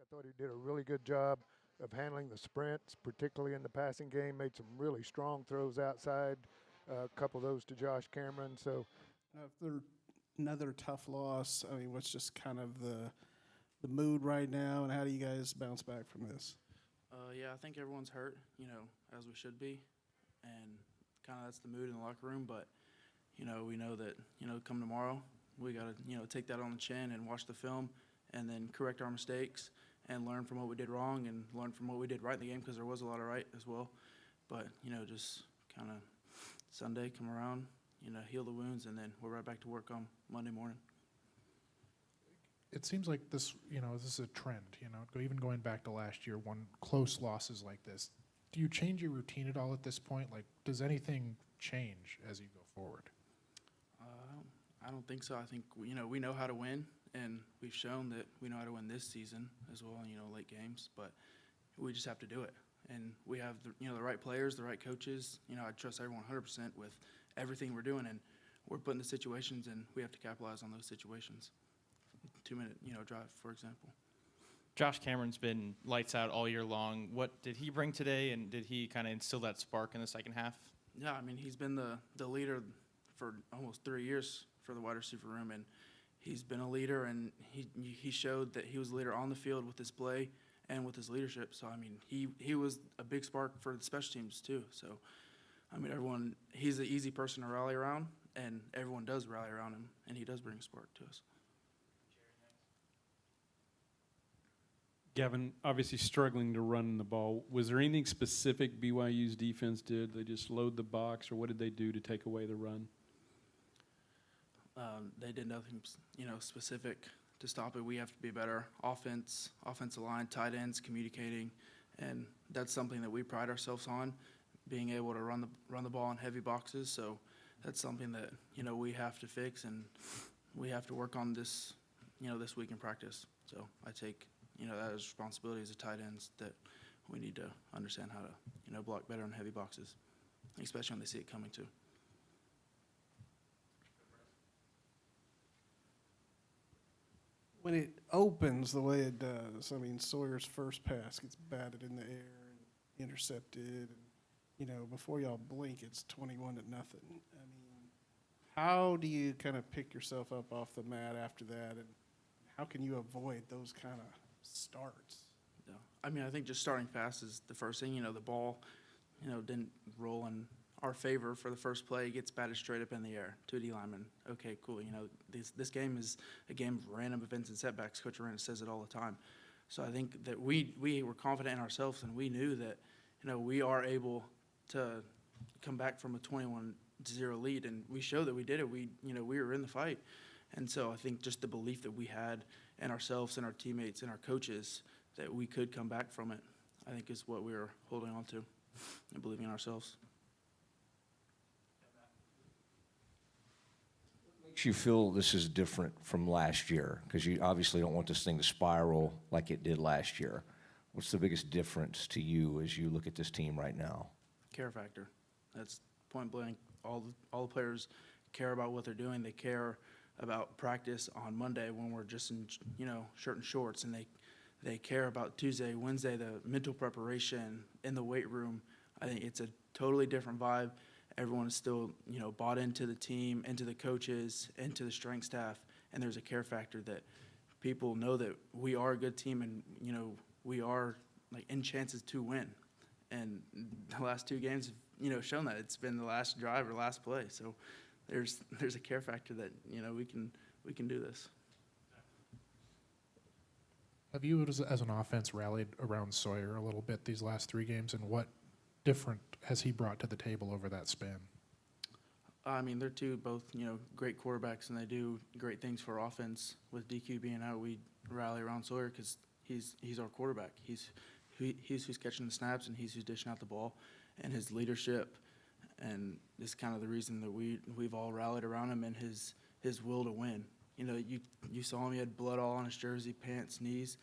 thought he did a really good job of handling the sprints, particularly in the passing game. Made some really strong throws outside, a couple of those to Josh Cameron. So If they're another tough loss, I mean, what's just kind of the mood right now, and how do you guys bounce back from this? Yeah, I think everyone's hurt, as we should be, and kind of that's the mood in the locker room. But we know that come tomorrow, we got to take that on the chin and watch the film, and then correct our mistakes and learn from what we did wrong and learn from what we did right in the game, because there was a lot of right as well. But just kind of Sunday come around, heal the wounds, and then we're right back to work on Monday morning. It seems like this is a trend, even going back to last year, one close losses like this. Do you change your routine at all at this point? Like, does anything change as you go forward? I don't think so. I think, we know how to win, and we've shown that we know how to win this season as well, late games, but we just have to do it. And we have the right players, the right coaches. I trust everyone 100% with everything we're doing, and we're put in the situations, and we have to capitalize on those situations. 2-minute, drive, for example. Josh Cameron's been lights out all year long. What did he bring today, and did he kind of instill that spark in the second half? Yeah, I mean, he's been the leader for almost 3 years for the wide receiver room, and he's been a leader, and he showed that he was a leader on the field with his play and with his leadership. So, I mean, he was a big spark for the special teams too. So, I mean, he's an easy person to rally around, and everyone does rally around him, and he does bring a spark to us. Gavin, obviously struggling to run the ball. Was there anything specific BYU's defense did? They just load the box, or what did they do to take away the run? They did nothing, specific to stop it. We have to be better. Offensive line, tight ends, communicating, and that's something that we pride ourselves on, being able to run the ball in heavy boxes. So that's something that we have to fix, and we have to work on this, this week in practice. So I take that as responsibility as a tight ends, that we need to understand how to block better in heavy boxes, especially when they see it coming too. When it opens the way it does, I mean, Sawyer's first pass gets batted in the air and intercepted, and before y'all blink, it's 21-0. I mean, how do you kind of pick yourself up off the mat after that, and how can you avoid those kind of starts? Yeah. I mean, I think just starting fast is the first thing. The ball, didn't roll in our favor for the first play. It gets batted straight up in the air to a D lineman. Okay, cool. This game is a game of random events and setbacks. Coach Arena says it all the time. So I think that we were confident in ourselves, and we knew that, we are able to come back from a 21-0 lead, and we showed that we did it. We were in the fight. And so I think just the belief that we had in ourselves and our teammates and our coaches that we could come back from it, I think is what we were holding on to and believing in ourselves. Makes you feel this is different from last year? Because you obviously don't want this thing to spiral like it did last year. What's the biggest difference to you as you look at this team right now? Care factor. That's point blank. All the players care about what they're doing. They care about practice on Monday when we're just in shirt and shorts, and they care about Tuesday, Wednesday, the mental preparation in the weight room. I think it's a totally different vibe. Everyone is still bought into the team, into the coaches, into the strength staff, and there's a care factor that people know that we are a good team, and we are in chances to win. And the last two games have shown that. It's been the last drive or last play. So there's a care factor that we can do this. Have you, as an offense, rallied around Sawyer a little bit these last 3 games, and what different has he brought to the table over that span? I mean, they're both great quarterbacks, and they do great things for offense. With DQ being out, we rally around Sawyer because he's our quarterback. He's who's catching the snaps, and he's who's dishing out the ball, and his leadership, and is kind of the reason that we've all rallied around him, and his will to win. You saw him. He had blood all on his jersey, pants, knees.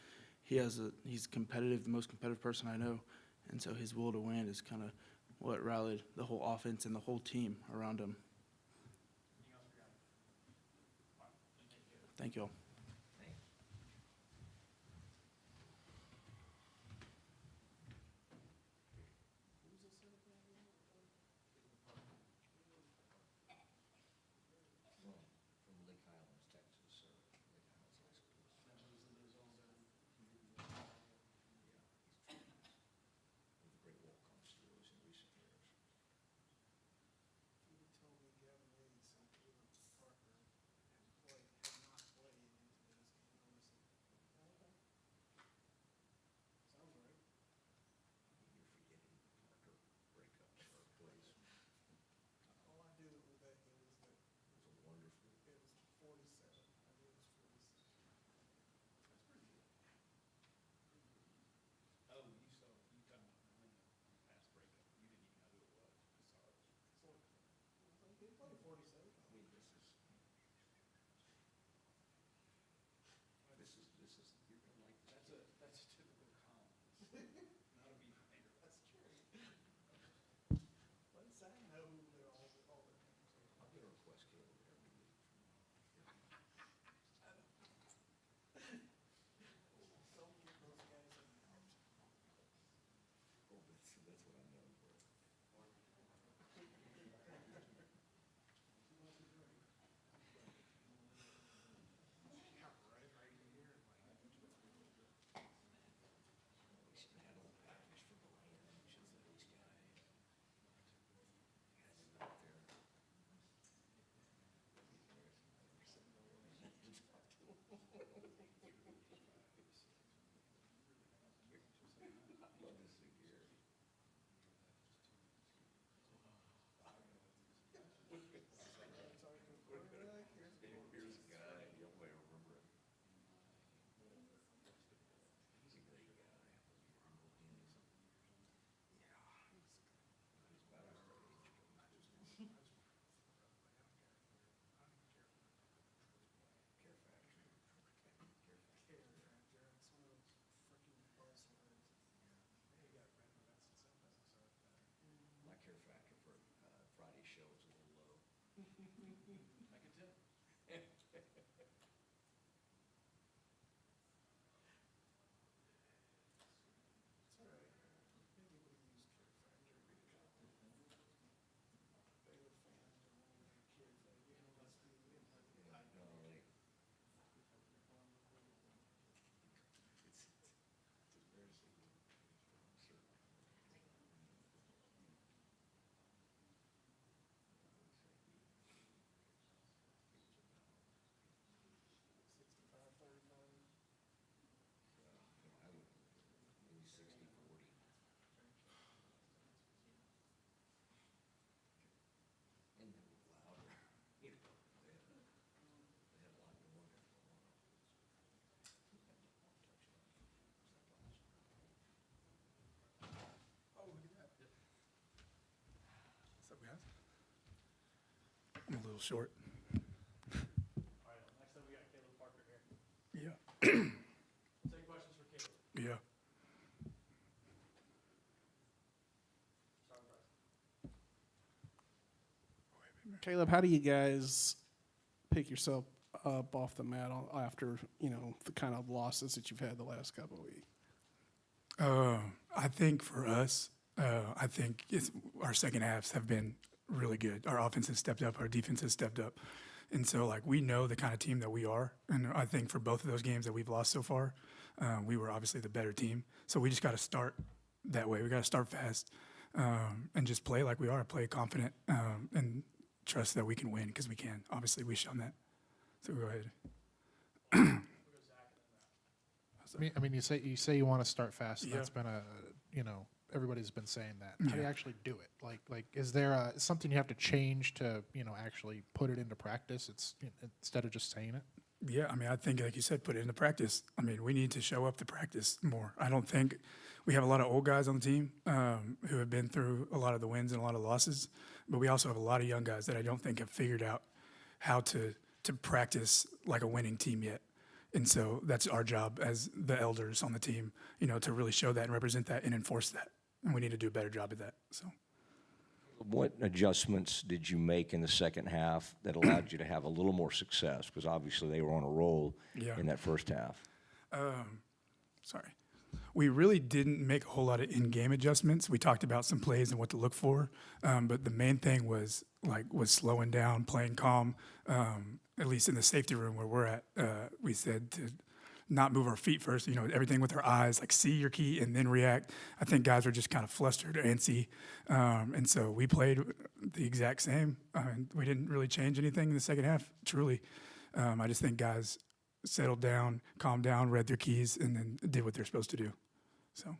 He's competitive, the most competitive person I know, and so his will to win is kind of what rallied the whole offense and the whole team around him. Thank you all. little short. Next up, we got Caleb Parker here. Yeah. We'll take questions for Caleb. Yeah. Caleb, how do you guys pick yourself up off the mat after, the kind of losses that you've had the last couple of weeks? I think for us, I think our second halves have been really good. Our offense has stepped up, our defense has stepped up. And so, we know the kind of team that we are. And I think for both of those games that we've lost so far, we were obviously the better team. So we just got to start that way. We got to start fast and just play like we are, play confident, and trust that we can win because we can. Obviously, we've shown that. So go ahead. I mean, you say you want to start fast. And Yeah. That's been everybody's been saying that. How do you actually do it? Like, is there something you have to change to, actually put it into practice? It's instead of just saying it. Yeah, I think, like you said, put it into practice. We need to show up to practice more. I don't think we have a lot of old guys on the team who have been through a lot of the wins and a lot of losses, but we also have a lot of young guys that I don't think have figured out how to practice like a winning team yet. And so that's our job as the elders on the team, to really show that and represent that and enforce that. And we need to do a better job at that. So. What adjustments did you make in the second half that allowed you to have a little more success? Because obviously they were on a roll in that first half. Sorry. We really didn't make a whole lot of in-game adjustments. We talked about some plays and what to look for, but the main thing was slowing down, playing calm. At least in the safety room where we're at, we said to not move our feet first. Everything with our eyes, see your key and then react. I think guys were just kind of flustered or antsy, and so we played the exact same. We didn't really change anything in the second half. Truly, I just think guys settled down, calmed down, read their keys, and then did what they're supposed to do. So,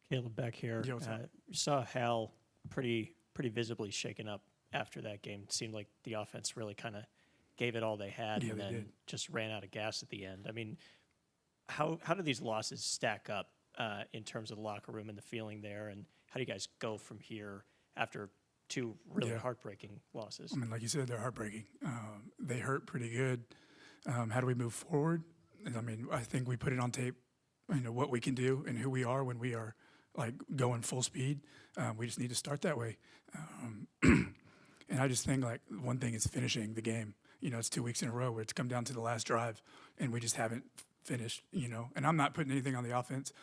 Caleb back here. Yeah, what's up? You saw Hal pretty visibly shaken up after that game. It seemed like the offense really kind of gave it all they had Yeah, and they then did. just ran out of gas at the end. How do these losses stack up in terms of the locker room and the feeling there? And how do you guys go from here after two really Yeah. heartbreaking losses? like you said, they're heartbreaking. They hurt pretty good. How do we move forward? And, I think we put it on tape, what we can do and who we are when we are going full speed. We just need to start that way. And I just think one thing is finishing the game. It's 2 weeks in a row where it's come down to the last drive and we just haven't finished, and I'm not putting anything on the offense.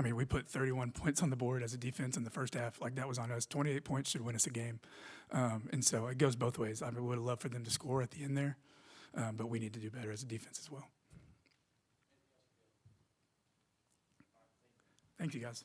We put 31 points on the board as a defense in the first half. That was on us. 28 points should win us a game. And so it goes both ways. I would have loved for them to score at the end there, but we need to do better as a defense as well. Thank you, guys.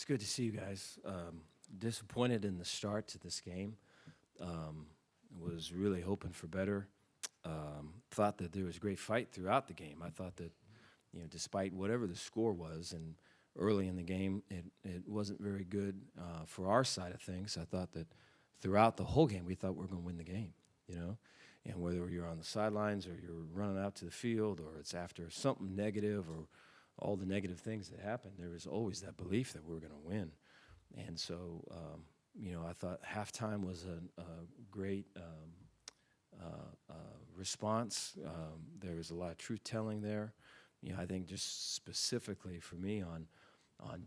It's good to see you guys. Disappointed in the start to this game. Was really hoping for better. Thought that there was a great fight throughout the game. I thought that, despite whatever the score was, and early in the game, it wasn't very good for our side of things. I thought that throughout the whole game, we thought we were going to win the game, And whether you're on the sidelines or you're running out to the field or it's after something negative or all the negative things that happened, there was always that belief that we were going to win. And so, I thought halftime was a great response. There was a lot of truth-telling there. I think just specifically for me on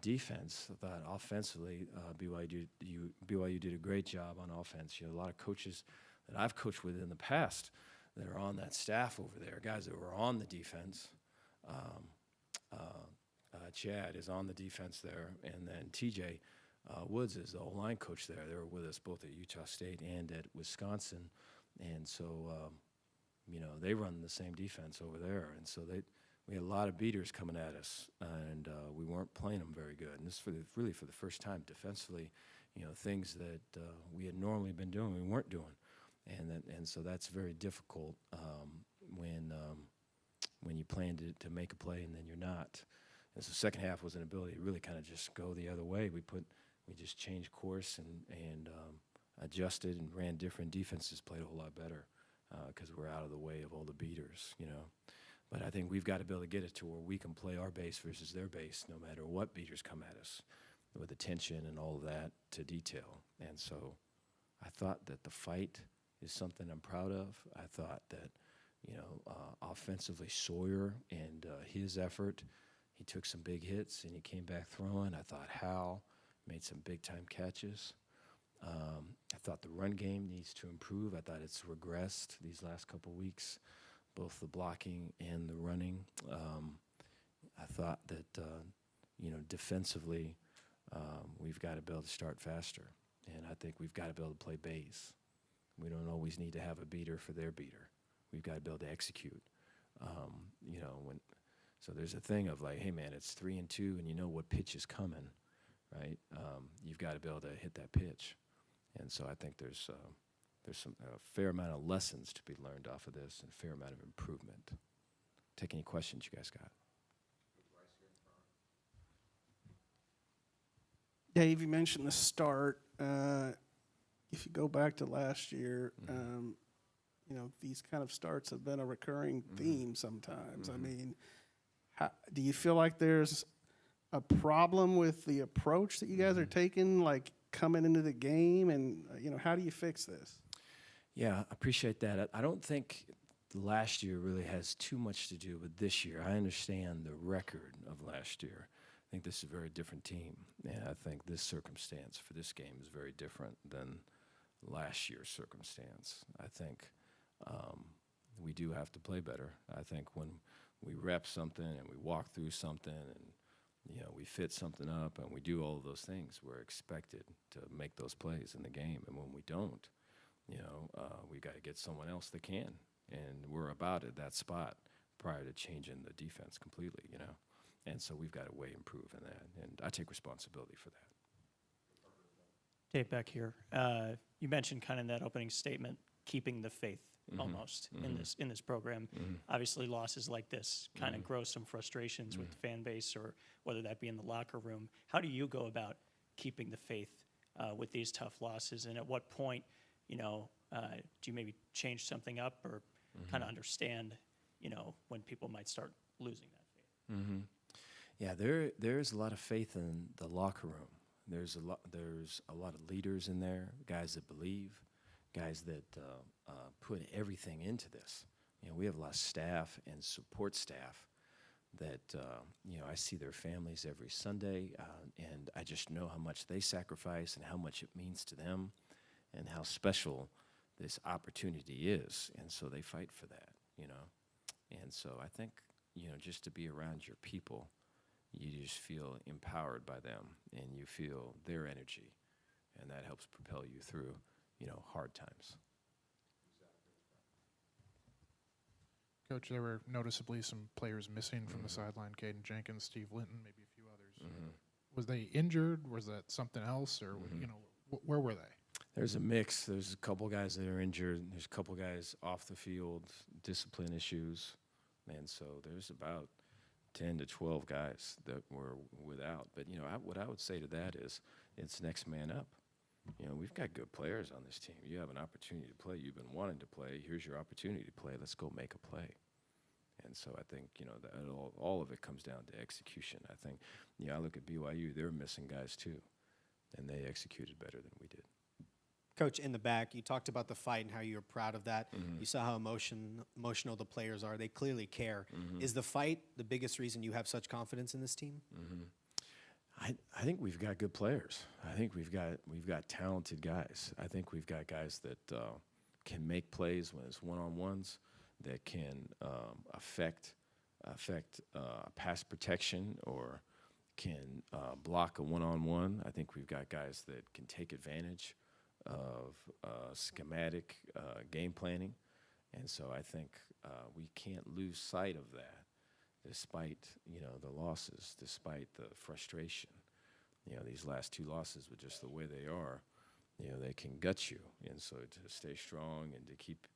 defense, I thought offensively, BYU did a great job on offense. A lot of coaches that I've coached with in the past that are on that staff over there, guys that were on the defense. Chad is on the defense there, and then TJ Woods is the O-line coach there. They were with us both at Utah State and at Wisconsin, and so they run the same defense over there, and so we had a lot of beaters coming at us, and we weren't playing them very good. And this is really for the first time defensively, things that we had normally been doing, we weren't doing, and so that's very difficult when you plan to make a play and then you're not. And so second half was an ability to really kind of just go the other way. We just changed course and adjusted and ran different defenses, played a whole lot better because we're out of the way of all the beaters, But I think we've got to be able to get it to where we can play our base versus their base, no matter what beaters come at us, with attention and all of that to detail. And so I thought that the fight is something I'm proud of. I thought that, offensively Sawyer and his effort, he took some big hits and he came back throwing. I thought Hal made some big-time catches. I thought the run game needs to improve. I thought it's regressed these last couple weeks, both the blocking and the running. I thought that, defensively, we've got to be able to start faster. And I think we've got to be able to play base. We don't always need to have a beater for their beater. We've got to be able to execute. So there's a thing of like, hey, man, it's 3-2, and you know what pitch is coming, right? You've got to be able to hit that pitch. And so I think there's a fair amount of lessons to be learned off of this and a fair amount of improvement. Take any questions you guys got. Dave, you mentioned the start. If you go back to last year, these kind of starts have been a recurring theme sometimes. I mean, do you feel like there's a problem with the approach that you guys are taking, like coming into the game, and how do you fix this? Yeah, I appreciate that. I don't think last year really has too much to do with this year. I understand the record of last year. I think this is a very different team, and I think this circumstance for this game is very different than last year's circumstance. I think we do have to play better. I think when we rep something and we walk through something and we fit something up and we do all of those things, we're expected to make those plays in the game. And when we don't, we got to get someone else that can. And we're about at that spot prior to changing the defense completely, And so we've got to way improve in that. And I take responsibility for that. Dave, back here. You mentioned kind of in that opening statement, keeping the faith almost in this program. Obviously, losses like this kind of grow some frustrations with the fan base, or whether that be in the locker room. How do you go about keeping the faith with these tough losses? And at what point, do you maybe change something up or kind of understand, when people might start losing that faith? Yeah, there's a lot of faith in the locker room. There's a lot of leaders in there, guys that believe, guys that put everything into this. We have a lot of staff and support staff that I see their families every Sunday, and I just know how much they sacrifice and how much it means to them, and how special this opportunity is, and so they fight for that. And so I think just to be around your people, you just feel empowered by them, and you feel their energy, and that helps propel you through, hard times. Coach, there were noticeably some players missing from the sideline. Caden Jenkins, Steve Linton, maybe a few others. Was they injured? Was that something else, or you know, where were they? There's a mix. There's a couple guys that are injured. There's a couple guys off the field, discipline issues, and so there's about 10 to 12 guys that were without. But you know, what I would say to that is, it's next man up. You know, we've got good players on this team. You have an opportunity to play. You've been wanting to play. Here's your opportunity to play. Let's go make a play. And so I think, you know, that all of it comes down to execution. I think, you know, I look at BYU, they're missing guys too, and they executed better than we did. Coach, in the back, you talked about the fight and how you're proud of that. You saw how emotional the players are. They clearly care. Is the fight the biggest reason you have such confidence in this team? I think we've got good players. I think we've got talented guys. I think we've got guys that can make plays when it's one-on-ones, that can affect pass protection or can block a one-on-one. I think we've got guys that can take advantage of schematic game planning, and so I think we can't lose sight of that. Despite, you know, the losses, despite the frustration, you know, these last two losses with just the way they are, you know, they can gut you. And so to stay strong and to keep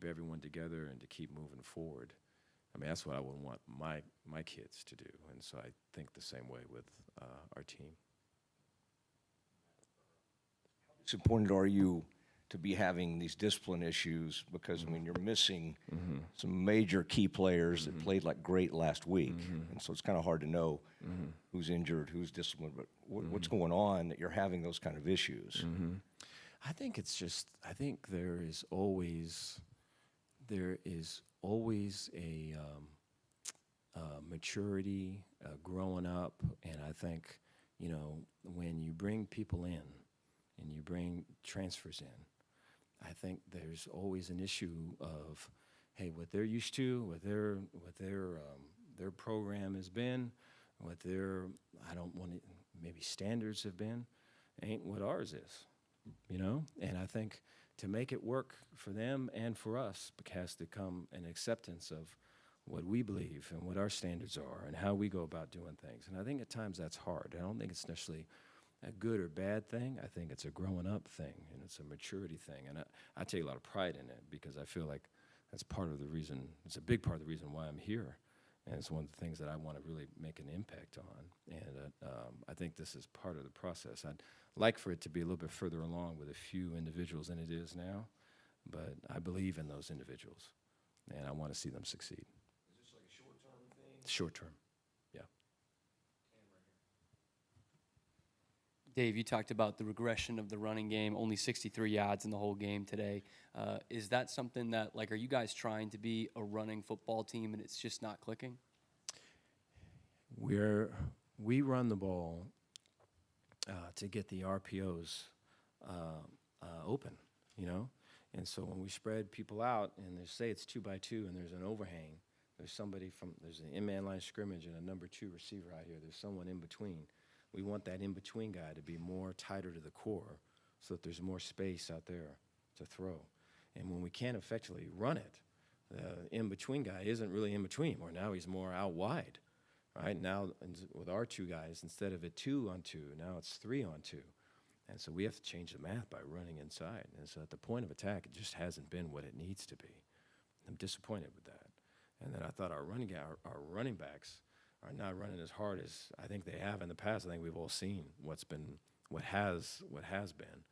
everyone together and to keep moving forward, I mean, that's what I would want my kids to do. And so I think the same way with our team. How disappointed are you to be having these discipline issues? Because, I mean, you're missing some major key players that played like great last week. And so it's kind of hard to know who's injured, who's disciplined, but what's going on that you're having those kind of issues? I think it's just, I think there is always a maturity, growing up, and I think, you know, when you bring people in and you bring transfers in, I think there's always an issue of, hey, what they're used to, what their program has been, what their, I don't want to, maybe standards have been, ain't what ours is, you know? And I think to make it work for them and for us, it has to come an acceptance of what we believe and what our standards are and how we go about doing things. And I think at times that's hard. I don't think it's necessarily a good or bad thing. I think it's a growing up thing, and it's a maturity thing. And I take a lot of pride in it because I feel like that's part of the reason, it's a big part of the reason why I'm here. And it's one of the things that I want to really make an impact on. And I think this is part of the process. I'd like for it to be a little bit further along with a few individuals than it is now, but I believe in those individuals, and I want to see them succeed. Is this like a short-term thing? Short-term, yeah. Dave, you talked about the regression of the running game, only 63 yards in the whole game today. Is that something that, like, are you guys trying to be a running football team and it's just not clicking? We run the ball to get the RPOs open, you know? And so when we spread people out and they say it's 2 by 2 and there's an overhang, there's an in-man line scrimmage and a number 2 receiver out here. There's someone in between. We want that in-between guy to be more tighter to the core so that there's more space out there to throw. And when we can't effectively run it, the in-between guy isn't really in-between, or now he's more out wide, right? Now, with our 2 guys, instead of a 2-on-2, now it's 3-on-2. And so we have to change the math by running inside. And so at the point of attack, it just hasn't been what it needs to be. I'm disappointed with that. And then I thought our running backs are not running as hard as I think they have in the past. I think we've all seen what has been,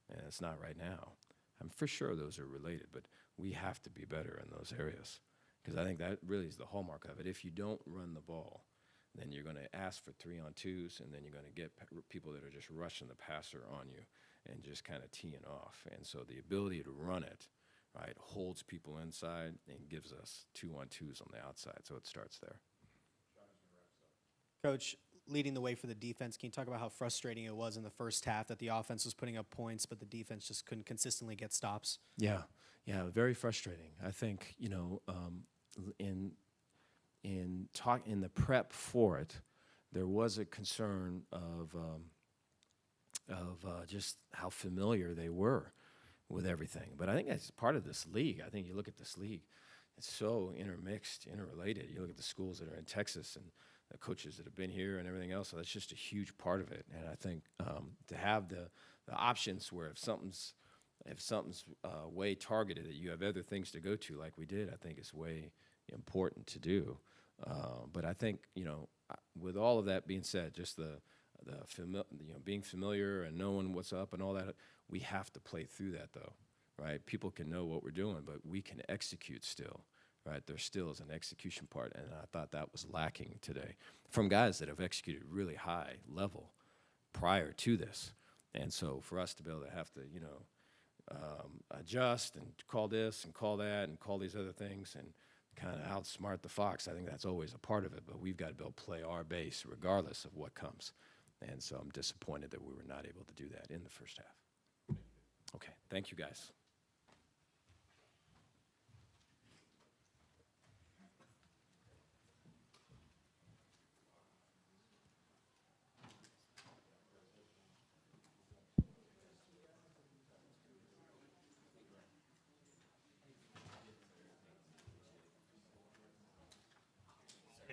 and it's not right now. I'm for sure those are related, but we have to be better in those areas because I think that really is the hallmark of it. If you don't run the ball, then you're going to ask for 3-on-2s, and then you're going to get people that are just rushing the passer on you and just kind of teeing off. And so the ability to run it, right, holds people inside and gives us 2-on-2s on the outside. So it starts there. Coach, leading the way for the defense, can you talk about how frustrating it was in the first half that the offense was putting up points, but the defense just couldn't consistently get stops? Yeah, very frustrating. I think, you know, in the prep for it, there was a concern of just how familiar they were with everything. But I think that's part of this league. I think you look at this league, it's so intermixed, interrelated. You look at the schools that are in Texas, and the coaches that have been here and everything else. So that's just a huge part of it. And I think to have the options where if something's way targeted, that you have other things to go to like we did, I think is way important to do. But I think, with all of that being said, just being familiar and knowing what's up and all that, we have to play through that though, right? People can know what we're doing, but we can execute still, right? There still is an execution part, and I thought that was lacking today from guys that have executed really high level prior to this. And so for us to be able to have to, adjust and call this and call that and call these other things and kind of outsmart the fox, I think that's always a part of it, but we've got to be able to play our base regardless of what comes. And so I'm disappointed that we were not able to do that in the first half. Okay, thank you guys.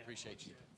Appreciate you.